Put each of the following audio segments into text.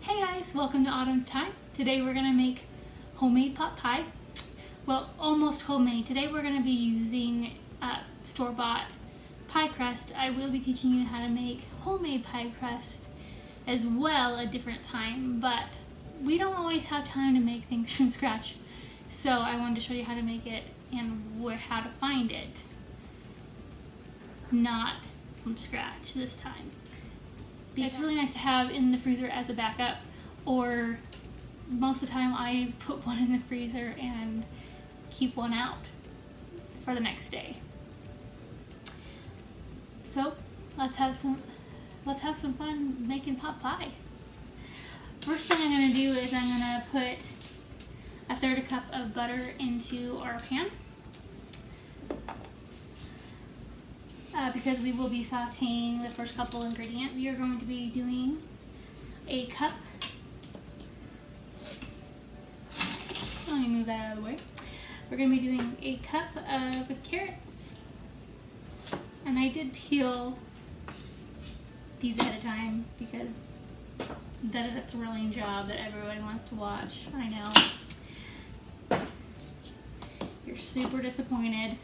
Hey guys, welcome to Autumn's Time. Today we're gonna make homemade pot pie. Well, almost homemade. Today we're gonna be using store-bought pie crust. I will be teaching you how to make homemade pie crust as well a different time, but we don't always have time to make things from scratch. So I wanted to show you how to make it and how to find it. Not from scratch this time. It's really nice to have in the freezer as a backup, or most of the time I put one in the freezer and keep one out for the next day. So let's have some fun making pot pie. First thing I'm going to do is I'm going to put a 1/3 cup of butter into our pan. Because we will be sauteing the first couple ingredients. We are going to be doing a cup. Let me move that out of the way. We're going to be doing a cup of carrots. And I did peel these ahead of time because that is a thrilling job that everybody wants to watch. I know. You're super disappointed.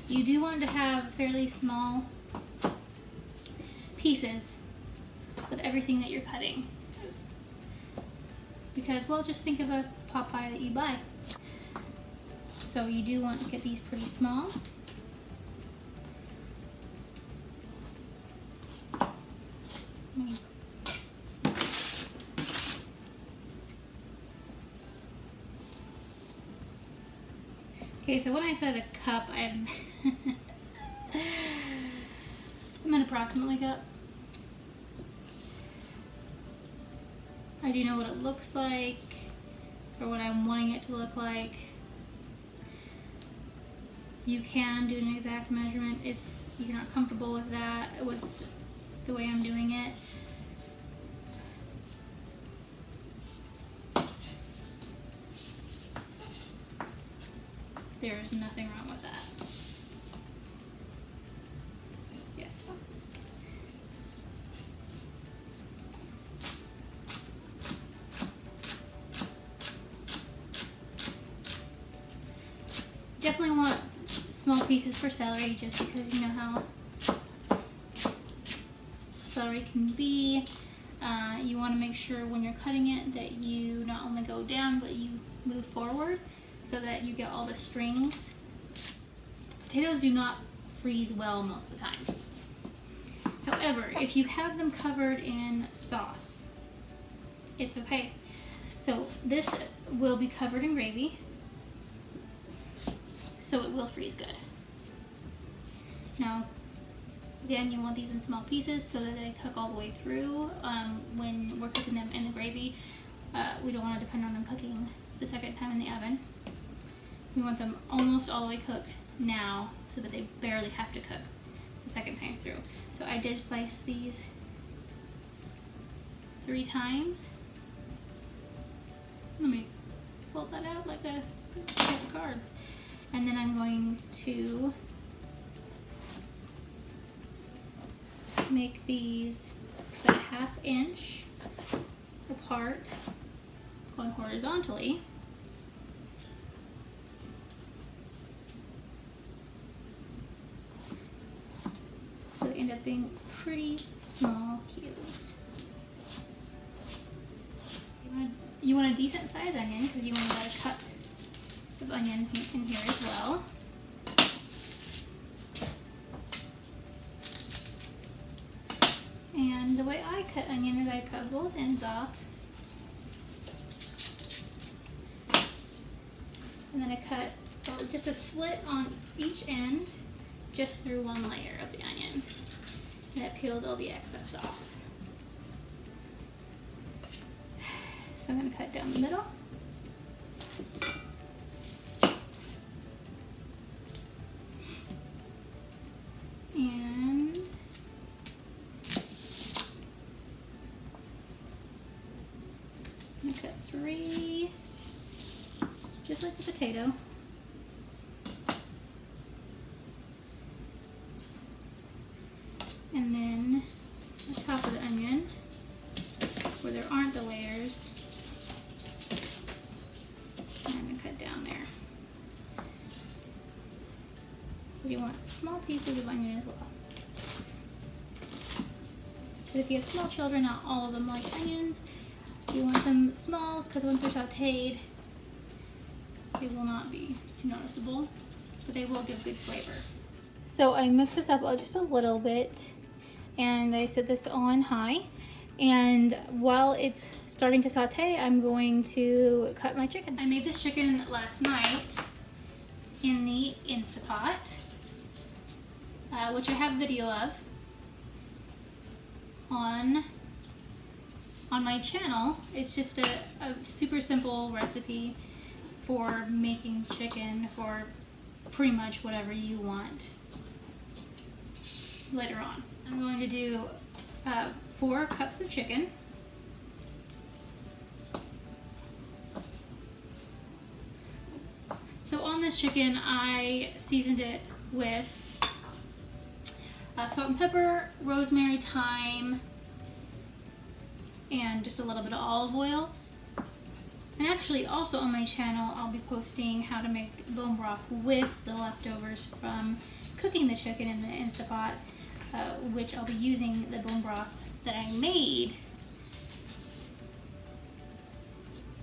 You do want to have fairly small pieces with everything that you're cutting. Because, well, just think of a pot pie that you buy. So you do want to get these pretty small. Okay, so when I said a cup, I'm an approximately cup. I do know what it looks like, or what I'm wanting it to look like. You can do an exact measurement if you're not comfortable with that, with the way I'm doing it. There is nothing wrong with that. Yes. Definitely want small pieces for celery, just because you know how celery can be. You want to make sure when you're cutting it that you not only go down, but you move forward, so that you get all the strings. Potatoes do not freeze well most of the time. However, if you have them covered in sauce, it's okay. So this will be covered in gravy, so it will freeze good. Now, again, you want these in small pieces so that they cook all the way through. When we're cooking them in the gravy, we don't want to depend on them cooking the second time in the oven. We want them almost all the way cooked now, so that they barely have to cook the second time through. So I did slice these 3 times. Let me pull that out like a pack of cards. And then I'm going to make these about 1/2 inch apart, going horizontally. So they end up being pretty small cubes. You want a decent sized onion, because you want about a cup of onion in here as well. And the way I cut onion is I cut both ends off. And then I cut just a slit on each end, just through one layer of the onion. And that peels all the excess off. So I'm going to cut down the middle. And I'm going to cut 3, just like the potato. And then the top of the onion where there aren't the layers. And I'm going to cut down there. You want small pieces of onion as well. But if you have small children, not all of them like onions. You want them small because once they're sauteed, they will not be too noticeable, but they will give good flavor. So I mix this up just a little bit, and I set this on high. And while it's starting to saute, I'm going to cut my chicken. I made this chicken last night in the Instapot, which I have a video of on my channel. It's just a super simple recipe for making chicken for pretty much whatever you want later on. I'm going to do 4 cups of chicken. So on this chicken, I seasoned it with salt and pepper, rosemary, thyme, and just a little bit of olive oil. And actually also on my channel I'll be posting how to make bone broth with the leftovers from cooking the chicken in the Instapot, which I'll be using the bone broth that I made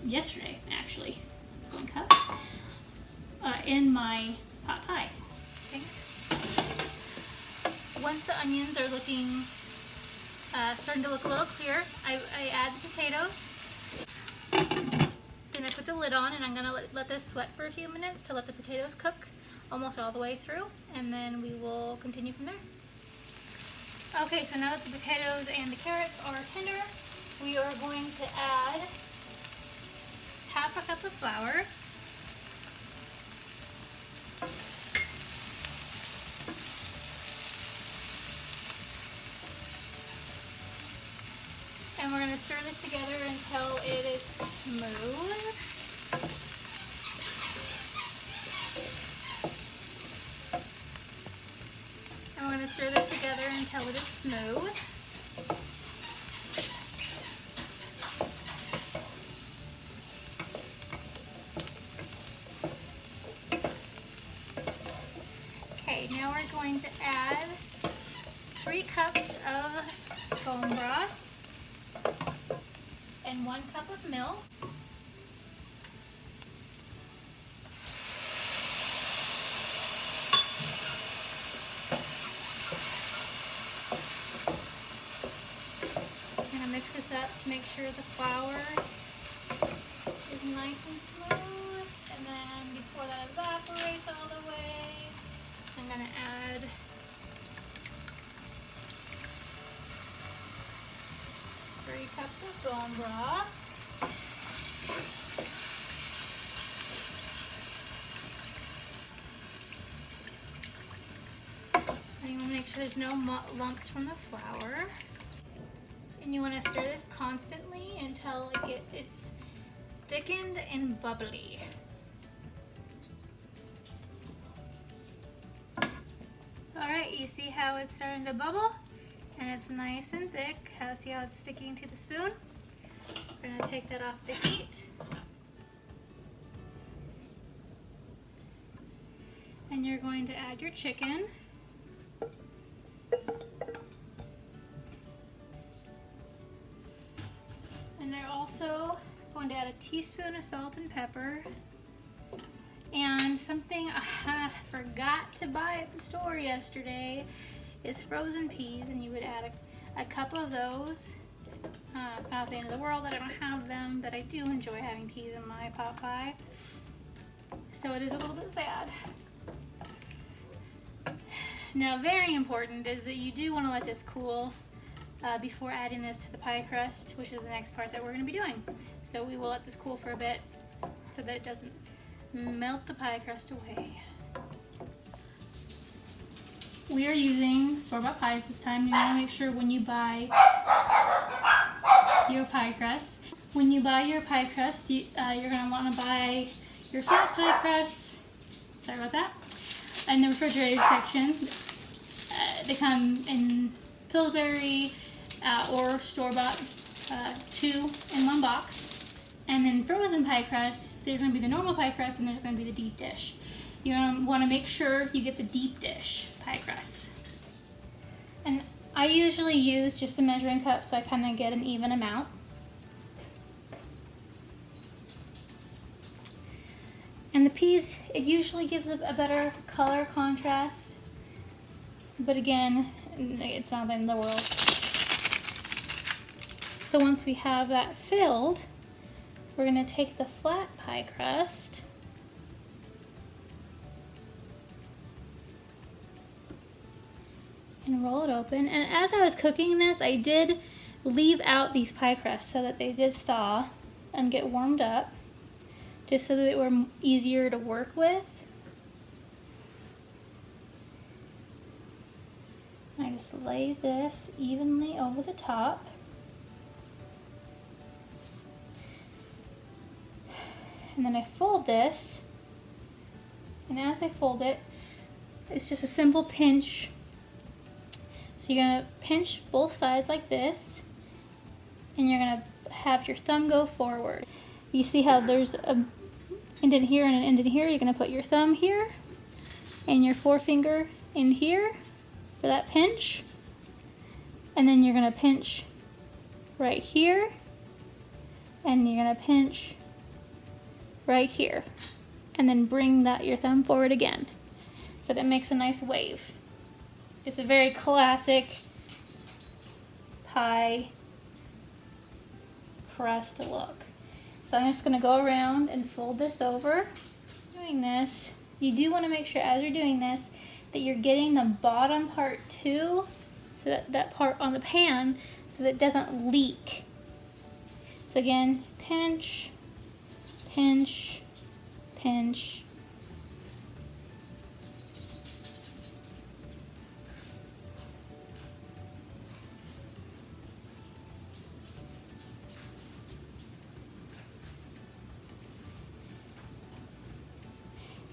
yesterday, actually. It's going cup in my pot pie. Okay. Once the onions are looking starting to look a little clear, I add the potatoes. Then I put the lid on, and I'm going to let this sweat for a few minutes to let the potatoes cook almost all the way through, and then we will continue from there. Okay, so now that the potatoes and the carrots are tender, we are going to add half a cup of flour, and we're going to stir this together until it is smooth. And we're going to stir this together until it is smooth. Okay, now we're going to add 3 cups of bone broth and 1 cup of milk. I'm going to mix this up to make sure the flour is nice and smooth, and then before that evaporates all the way, I'm going to add cups of bone broth. And you want to make sure there's no lumps from the flour. And you want to stir this constantly until it's thickened and bubbly. Alright, you see how it's starting to bubble? And it's nice and thick. See how it's sticking to the spoon? We're going to take that off the heat. And you're going to add your chicken. And they're also going to add a teaspoon of salt and pepper. And something I forgot to buy at the store yesterday is frozen peas, and you would add a cup of those. It's not the end of the world that I don't have them, but I do enjoy having peas in my pot pie. So it is a little bit sad. Now, very important is that you do want to let this cool before adding this to the pie crust, which is the next part that we're going to be doing. So we will let this cool for a bit so that it doesn't melt the pie crust away. We are using store-bought pies this time. You want to make sure when you buy your pie crust, you're going to want to buy your flat pie crusts. Sorry about that. In the refrigerated section, they come in Pillsbury, or store-bought 2-in-1 box. And then frozen pie crust, there's going to be the normal pie crust and there's going to be the deep dish. You're going to want to make sure you get the deep dish pie crust. And I usually use just a measuring cup so I kind of get an even amount. And the peas, it usually gives a better color contrast. But again, it's not the end of the world. So once we have that filled, we're going to take the flat pie crust and roll it open. And as I was cooking this, I did leave out these pie crusts so that they did thaw and get warmed up, just so that they were easier to work with. I just lay this evenly over the top. And then I fold this, and as I fold it, it's just a simple pinch. So you're going to pinch both sides like this, and you're going to have your thumb go forward. You see how there's an indent here and an indent here? You're going to put your thumb here, and your forefinger in here for that pinch. And then you're going to pinch right here, and you're going to pinch right here, and then bring your thumb forward again so that it makes a nice wave. It's a very classic pie crust look. So I'm just going to go around and fold this over. Doing this, you do want to make sure as you're doing this that you're getting the bottom part too, so that part on the pan, so that it doesn't leak. So again, pinch, pinch, pinch.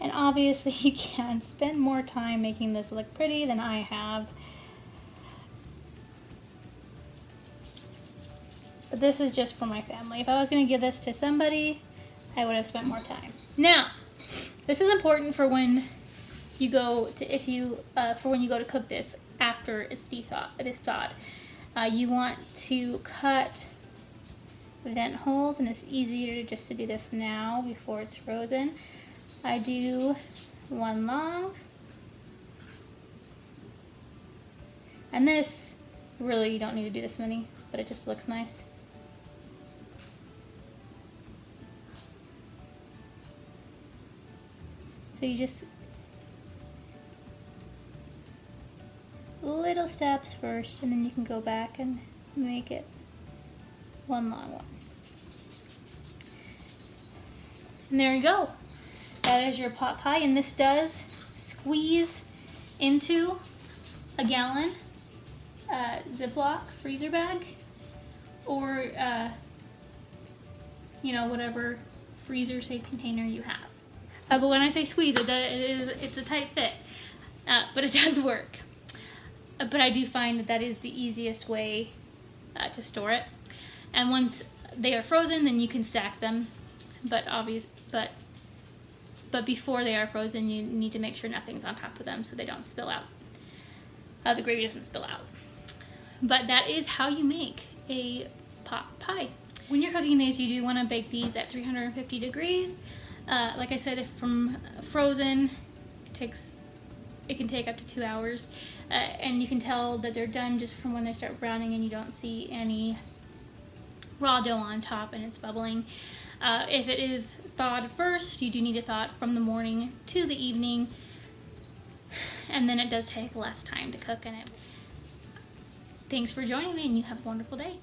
And obviously you can spend more time making this look pretty than I have. But this is just for my family. If I was going to give this to somebody, I would have spent more time. Now, this is important for when you go to cook this after it is thawed. You want to cut vent holes, and it's easier just to do this now before it's frozen. I do one long, and this really, you don't need to do this many, but it just looks nice. So you just little steps first, and then you can go back and make it one long one. And there you go. That is your pot pie, and this does squeeze into a gallon Ziploc freezer bag, or whatever freezer safe container you have. But when I say squeeze, it's a tight fit, but it does work. But I do find that is the easiest way to store it. And once they are frozen, then you can stack them. But before they are frozen, you need to make sure nothing's on top of them so they don't spill out. The gravy doesn't spill out. But that is how you make a pot pie. When you're cooking these, you do want to bake these at 350 degrees. Like I said, if from frozen, it can take up to 2 hours. And you can tell that they're done just from when they start browning and you don't see any raw dough on top and it's bubbling. If it is thawed first, you do need to thaw it from the morning to the evening, and then it does take less time to cook in it. Thanks for joining me, and you have a wonderful day.